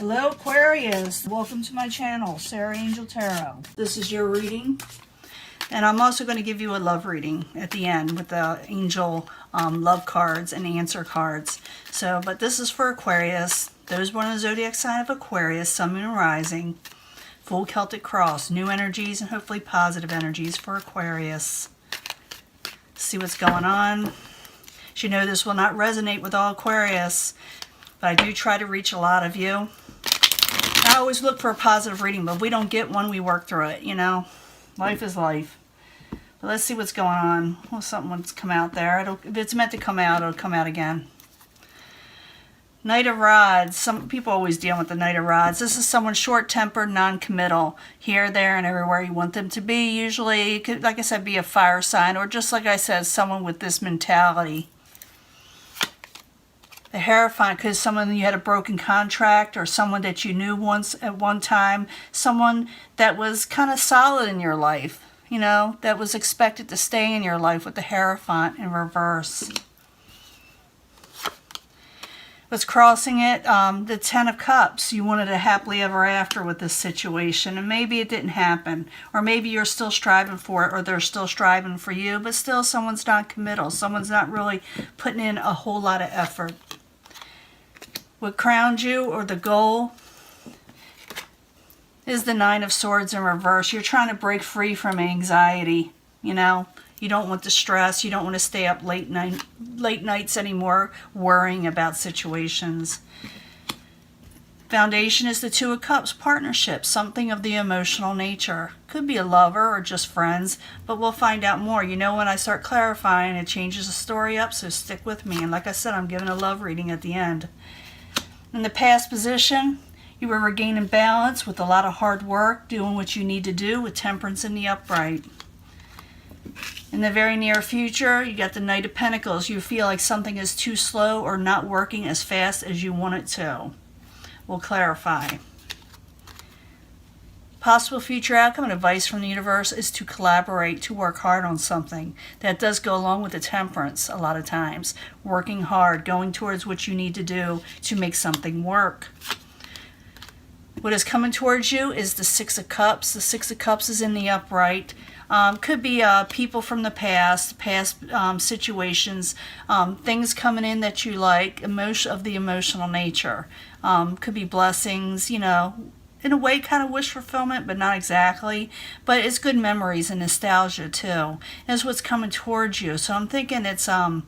Hello Aquarius, welcome to my channel, Sarah Angel Tarot. This is your reading, and I'm also going to give you a love reading at the end with the angel love cards and answer cards. But this is for Aquarius, those born in the zodiac sign of Aquarius, Sun, Moon, and Rising, full Celtic cross, new energies and hopefully positive energies for Aquarius. See what's going on. As you know, this will not resonate with all Aquarius, but I do try to reach a lot of you. I always look for a positive reading, but if we don't get one, we work through it, you know. Life is life. But let's see what's going on. Well, something's come out there. If it's meant to come out, it'll come out again. Knight of Rods. Some people always deal with the Knight of Rods. This is someone short-tempered, non-committal. Here, there, and everywhere you want them to be. Usually, it could, like I said, be a fire sign, or just like I said, someone with this mentality. The Hierophant, because someone you had a broken contract, or someone that you knew once at one time, someone that was kind of solid in your life, you know, that was expected to stay in your life, with the Hierophant in reverse. What's crossing it? The Ten of Cups. You wanted a happily ever after with this situation, and maybe it didn't happen, or maybe you're still striving for it, or they're still striving for you, but still someone's not committal. Someone's not really putting in a whole lot of effort. What crowned you, or the goal, is the Nine of Swords in reverse. You're trying to break free from anxiety, you know. You don't want the stress. You don't want to stay up late nights anymore worrying about situations. Foundation is the Two of Cups, partnership, something of the emotional nature. Could be a lover or just friends, but we'll find out more. You know, when I start clarifying, it changes the story up, so stick with me. And like I said, I'm giving a love reading at the end. In the past position, you were regaining balance with a lot of hard work, doing what you need to do with Temperance in the upright. In the very near future, you got the Knight of Pentacles. You feel like something is too slow or not working as fast as you want it to. We'll clarify. Possible future outcome and advice from the universe is to collaborate, to work hard on something. That does go along with the Temperance a lot of times. Working hard, going towards what you need to do to make something work. What is coming towards you is the Six of Cups. The Six of Cups is in the upright. Could be people from the past situations, things coming in that you like, of the emotional nature. Could be blessings, you know, in a way kind of wish fulfillment, but not exactly. But it's good memories and nostalgia too. That's what's coming towards you. So I'm thinking it's I'm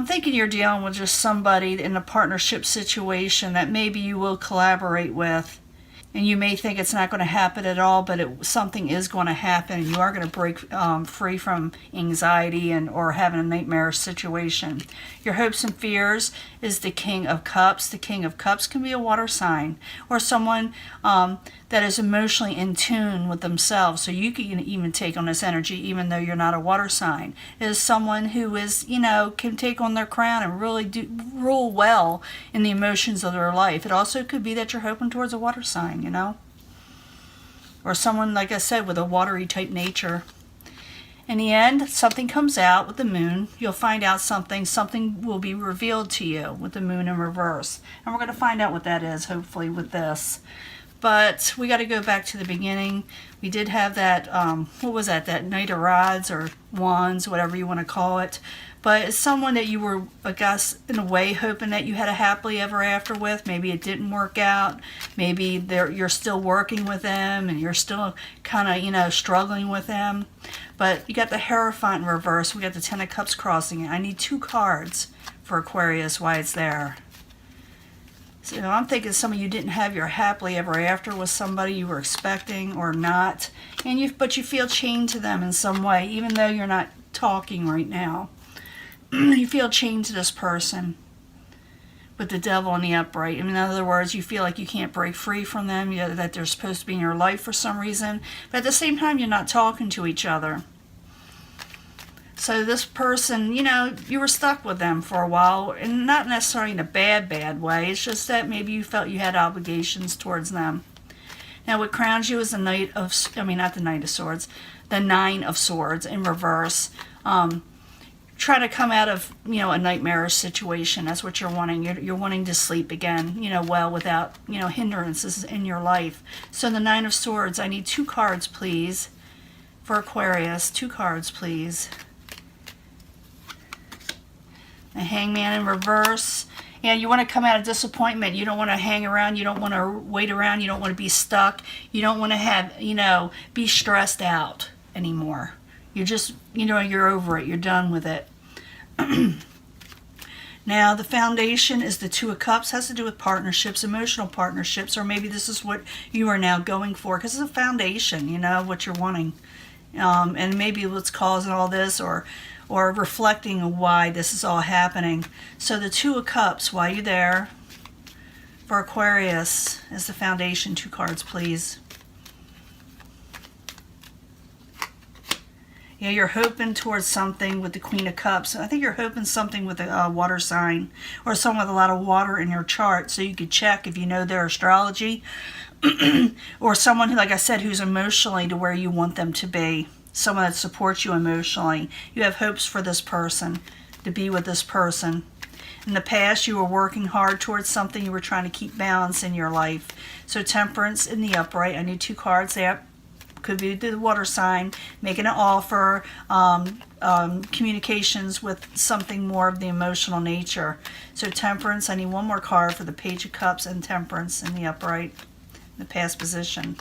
thinking you're dealing with just somebody in a partnership situation that maybe you will collaborate with. And you may think it's not going to happen at all, but something is going to happen. You are going to break free from anxiety or having a nightmarish situation. Your hopes and fears is the King of Cups. The King of Cups can be a water sign, or someone that is emotionally in tune with themselves. So you can even take on this energy even though you're not a water sign. It is someone who is, you know, can take on their crown and really rule well in the emotions of their life. It also could be that you're hoping towards a water sign, you know, or someone, like I said, with a watery type nature. In the end, something comes out with the moon. You'll find out something will be revealed to you with the moon in reverse, and we're going to find out what that is, hopefully, with this. But we got to go back to the beginning. We did have that, what was that Knight of Rods or Wands, whatever you want to call it. But it's someone that you were, I guess, in a way, hoping that you had a happily ever after with. Maybe it didn't work out. Maybe you're still working with them and you're still kind of, you know, struggling with them. But you got the Hierophant in reverse. We got the Ten of Cups crossing it. I need 2 cards for Aquarius, why it's there. So I'm thinking some of you didn't have your happily ever after with somebody you were expecting or not. But you feel chained to them in some way, even though you're not talking right now. You feel chained to this person with the Devil in the upright. In other words, you feel like you can't break free from them, that they're supposed to be in your life for some reason. But at the same time, you're not talking to each other. So this person, you know, you were stuck with them for a while, and not necessarily in a bad way. It's just that maybe you felt you had obligations towards them. Now what crowns you is the Knight of, not the Knight of Swords, the Nine of Swords in reverse. try to come out of, you know, a nightmarish situation. That's what you're wanting. You're wanting to sleep again, you know, well, without, you know, hindrances in your life. So the Nine of Swords, I need 2 cards, please, for Aquarius. 2 cards, please. The Hangman in reverse. Yeah, you want to come out of disappointment. You don't want to hang around. You don't want to wait around. You don't want to be stuck. You don't want to have, you know, be stressed out anymore. You're just, you know, you're over it. You're done with it. Now, the foundation is the Two of Cups. Has to do with partnerships, emotional partnerships, or maybe this is what you are now going for, because it's a foundation, you know, what you're wanting. And maybe what's causing all this, or reflecting on why this is all happening. So the Two of Cups, why are you there? For Aquarius, as the foundation, 2 cards, please. Yeah, you're hoping towards something with the Queen of Cups. I think you're hoping something with a water sign, or someone with a lot of water in your chart, so you could check if you know their astrology, or someone who, like I said, who's emotionally to where you want them to be. Someone that supports you emotionally. You have hopes for this person, to be with this person. In the past, you were working hard towards something. You were trying to keep balance in your life. So Temperance in the upright. I need 2 cards there. Could be the water sign, making an offer, communications with something more of the emotional nature. So Temperance, I need 1 more card for the Page of Cups and Temperance in the upright, the past position.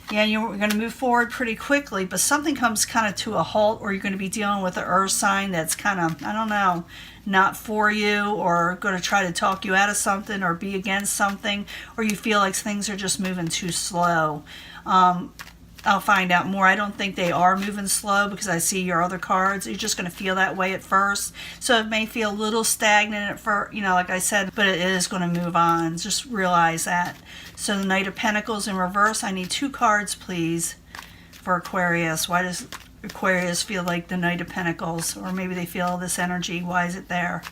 Yeah, you're going to move forward pretty quickly, but something comes kind of to a halt, or you're going to be dealing with an earth sign that's kind of, I don't know, not for you, or going to try to talk you out of something, or be against something, or you feel like things are just moving too slow. I'll find out more. I don't think they are moving slow, because I see your other cards. You're just going to feel that way at first. So it may feel a little stagnant at first, you know, like I said, but it is going to move on. Just realize that. So the Knight of Pentacles in reverse. I need 2 cards, please, for Aquarius. Why does Aquarius feel like the Knight of Pentacles? Or maybe they feel this energy. Why is it there?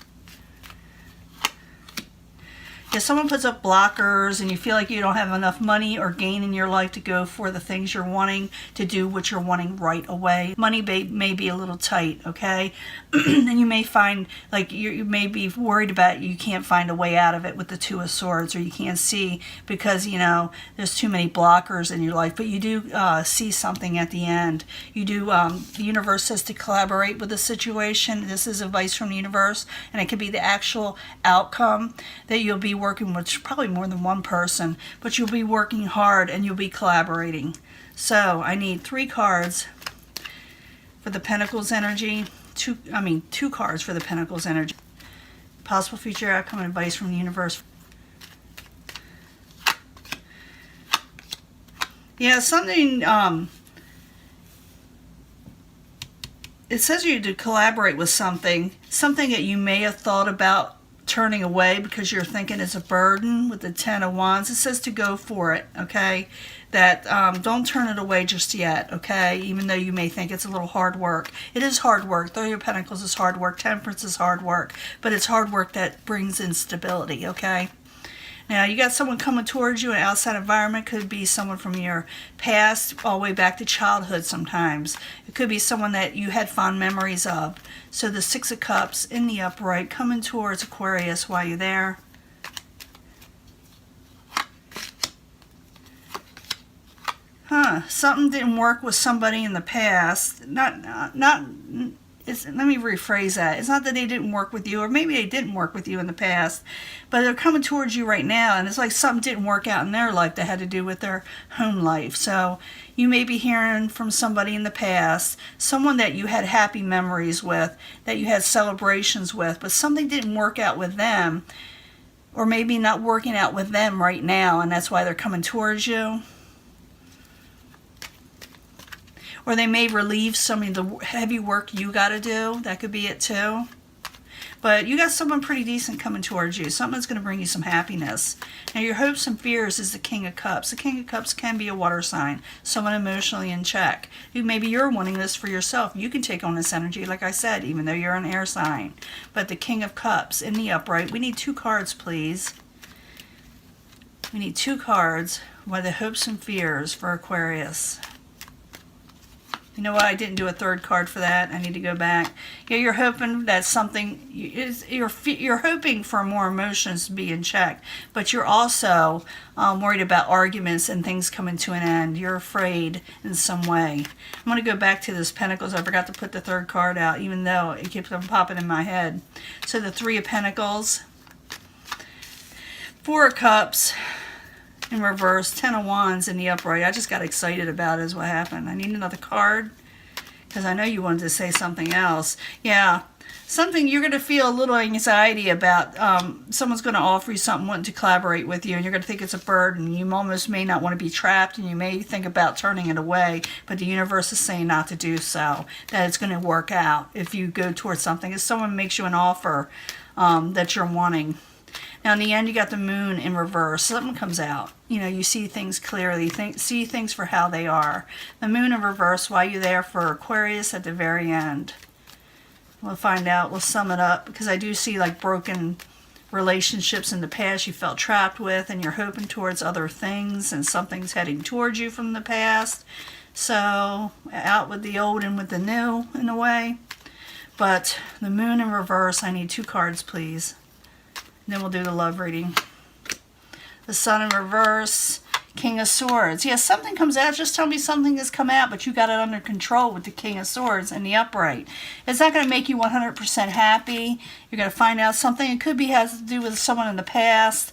If someone puts up blockers and you feel like you don't have enough money or gain in your life to go for the things you're wanting, to do what you're wanting right away. Money may be a little tight, okay? And you may find, like, you may be worried about you can't find a way out of it with the Two of Swords, or you can't see because, you know, there's too many blockers in your life. But you do see something at the end. You do, the universe says to collaborate with the situation. This is advice from the universe, and it could be the actual outcome that you'll be working with, probably more than one person, but you'll be working hard and you'll be collaborating. So I need 3 cards for the Pentacles energy. 2 cards for the Pentacles energy. Possible future outcome and advice from the universe. Yeah, something, it says you to collaborate with something that you may have thought about turning away because you're thinking it's a burden with the 10 of Wands. It says to go for it, okay? That don't turn it away just yet, okay? Even though you may think it's a little hard work. It is hard work. Three of Pentacles is hard work. Temperance is hard work. But it's hard work that brings in stability, okay? Now, you got someone coming towards you, an outside environment. Could be someone from your past, all the way back to childhood sometimes. It could be someone that you had fond memories of. So the 6 of Cups in the upright, coming towards Aquarius while you're there. Something didn't work with somebody in the past. Let me rephrase that. It's not that they didn't work with you, or maybe they didn't work with you in the past, but they're coming towards you right now, and it's like something didn't work out in their life that had to do with their home life. So you may be hearing from somebody in the past, someone that you had happy memories with, that you had celebrations with, but something didn't work out with them, or maybe not working out with them right now, and that's why they're coming towards you. Or they may relieve some of the heavy work you got to do. That could be it too. But you got someone pretty decent coming towards you. Something that's going to bring you some happiness. Now your hopes and fears is the King of Cups. The King of Cups can be a water sign. Someone emotionally in check. Maybe you're wanting this for yourself. You can take on this energy, like I said, even though you're an air sign. But the King of Cups in the upright. We need 2 cards, please. We need 2 cards. Why the hopes and fears for Aquarius. You know what? I didn't do a third card for that. I need to go back. Yeah, you're hoping that something you're hoping for more emotions to be in check, but you're also worried about arguments and things coming to an end. You're afraid in some way. I'm going to go back to this Pentacles. I forgot to put the third card out, even though it keeps on popping in my head. So the Three of Pentacles, Four of Cups in reverse, Ten of Wands in the upright. I just got excited about it is what happened. I need another card because I know you wanted to say something else. Yeah, something you're going to feel a little anxiety about. Someone's going to offer you something, wanting to collaborate with you, and you're going to think it's a burden. You almost may not want to be trapped, and you may think about turning it away, but the universe is saying not to do so, that it's going to work out if you go towards something. If someone makes you an offer that you're wanting. Now, in the end, you got the Moon in reverse. Something comes out. You know, you see things clearly. See things for how they are. The Moon in reverse, why you there for Aquarius at the very end. We'll find out. We'll sum it up. Because I do see, like, broken relationships in the past you felt trapped with. And you're hoping towards other things. And something's heading towards you from the past. So, out with the old and with the new, in a way. But the Moon in reverse, I need 2 cards, please. Then we'll do the love reading. The Sun in reverse, King of Swords. Yeah, something comes out. Just tell me something has come out, but you got it under control with the King of Swords and the upright. It's not going to make you 100% happy. You're going to find out something. It could be has to do with someone in the past.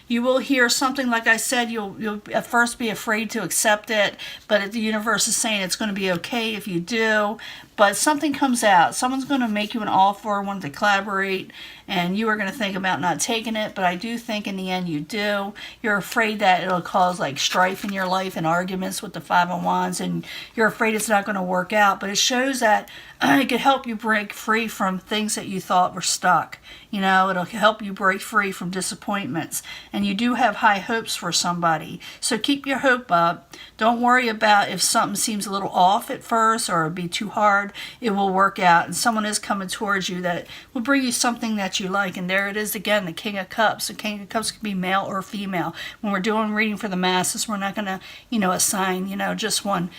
You will hear something, like I said, you'll at first be afraid to accept it, but the universe is saying it's going to be okay if you do. But something comes out. Someone's going to make you an offer, want to collaborate, and you are going to think about not taking it, but I do think in the end you do. You're afraid that it'll cause like strife in your life and arguments with the Five of Wands, and you're afraid it's not going to work out, but it shows that it could help you break free from things that you thought were stuck. You know, it'll help you break free from disappointments, and you do have high hopes for somebody. So keep your hope up. Don't worry about if something seems a little off at first or it'll be too hard. It will work out, and someone is coming towards you that will bring you something that you like. And there it is again, the King of Cups. The King of Cups can be male or female. When we're doing reading for the masses, we're not going to, assign, just one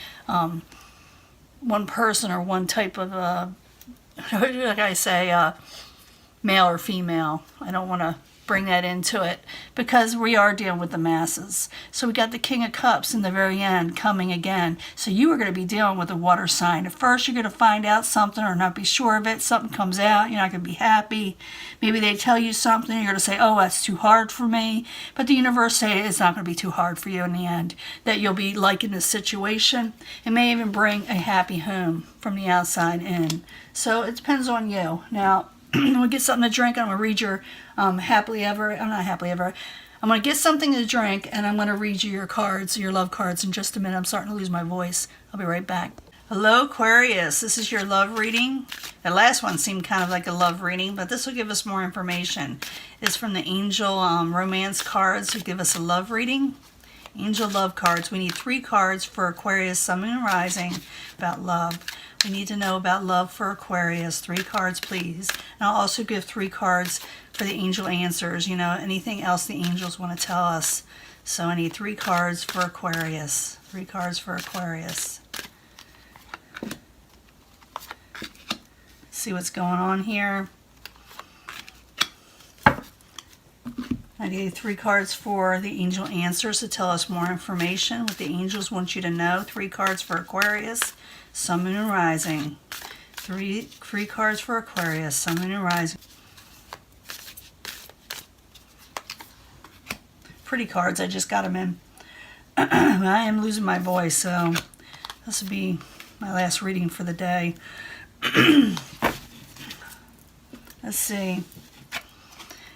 person or one type of, like I say, male or female. I don't want to bring that into it because we are dealing with the masses. So we got the King of Cups in the very end coming again. So you are going to be dealing with a water sign. At first you're going to find out something or not be sure of it. Something comes out. You're not going to be happy. Maybe they tell you something. You're going to say, oh, that's too hard for me. But the universe says it's not going to be too hard for you in the end. That you'll be liking this situation. It may even bring a happy home from the outside in. So it depends on you. Now, we'll get something to drink. I'm going to read your happily ever. I'm not happily ever. I'm going to get something to drink, and I'm going to read you your cards, your love cards, in just a minute. I'm starting to lose my voice. I'll be right back. Hello, Aquarius. This is your love reading. The last one seemed kind of like a love reading, but this will give us more information. It's from the Angel Romance cards to give us a love reading. Angel love cards. We need 3 cards for Aquarius, Sun, Moon, and Rising about love. We need to know about love for Aquarius. 3 cards, please. And I'll also give 3 cards for the angel answers. Anything else the angels want to tell us. So I need 3 cards for Aquarius. 3 cards for Aquarius. See what's going on here. I need 3 cards for the angel answers to tell us more information. What the angels want you to know. 3 cards for Aquarius, Sun, Moon, and Rising. 3 cards for Aquarius, Sun, Moon, and Rising. Pretty cards. I just got them in. I am losing my voice, so this will be my last reading for the day. Let's see.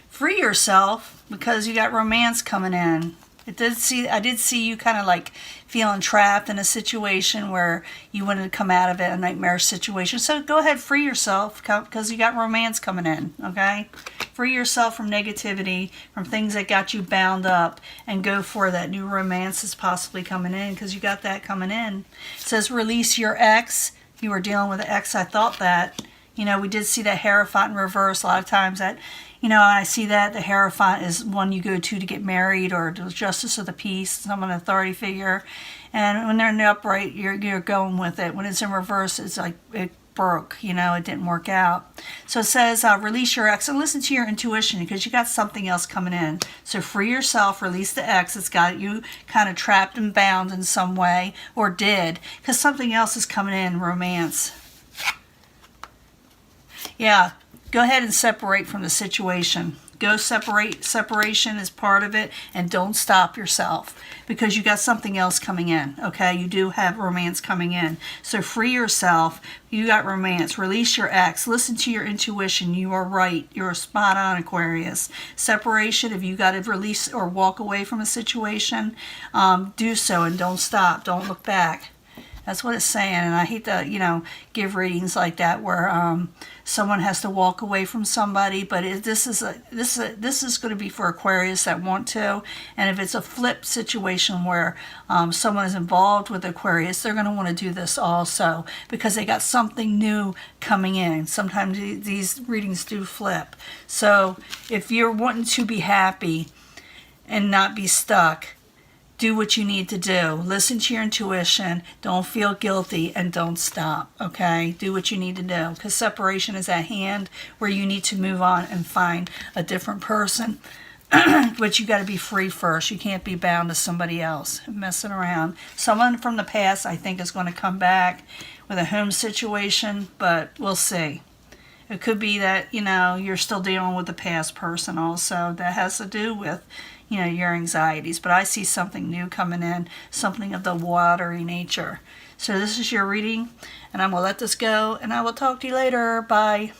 Free yourself because you got romance coming in. I did see you kind of like feeling trapped in a situation where you wanted to come out of it, a nightmare situation. So go ahead, free yourself because you got romance coming in, okay? Free yourself from negativity, from things that got you bound up, and go for that new romance that's possibly coming in because you got that coming in. It says release your ex. You were dealing with an ex. I thought that. You know, we did see that Hierophant in reverse. A lot of times that, you know, I see that the Hierophant is one you go to get married, or the Justice of the Peace, someone authority figure. And when they're in the upright, you're going with it. When it's in reverse, it's like it broke, you know, it didn't work out. So it says, release your ex and listen to your intuition, because you got something else coming in. So free yourself, release the ex that's got you kind of trapped and bound in some way, or did, because something else is coming in, romance. Yeah, go ahead and separate from the situation. Go separate. Separation is part of it, and don't stop yourself, because you got something else coming in, okay? You do have romance coming in. So free yourself. You got romance. Release your ex. Listen to your intuition. You are right. You're spot on, Aquarius. Separation, if you got to release or walk away from a situation, do so, and don't stop. Don't look back. That's what it's saying. And I hate to, you know, give readings like that where someone has to walk away from somebody, but this is going to be for Aquarius that want to. And if it's a flip situation where someone is involved with Aquarius, they're going to want to do this also, because they got something new coming in. Sometimes these readings do flip. So if you're wanting to be happy and not be stuck, do what you need to do. Listen to your intuition. Don't feel guilty, and don't stop, okay? Do what you need to do, because separation is at hand, where you need to move on and find a different person. But you got to be free first. You can't be bound to somebody else messing around. Someone from the past, I think, is going to come back with a home situation, but we'll see. It could be that, you know, you're still dealing with the past person also. That has to do with, you know, your anxieties. But I see something new coming in, something of the watery nature. So this is your reading, and I'm going to let this go, and I will talk to you later. Bye.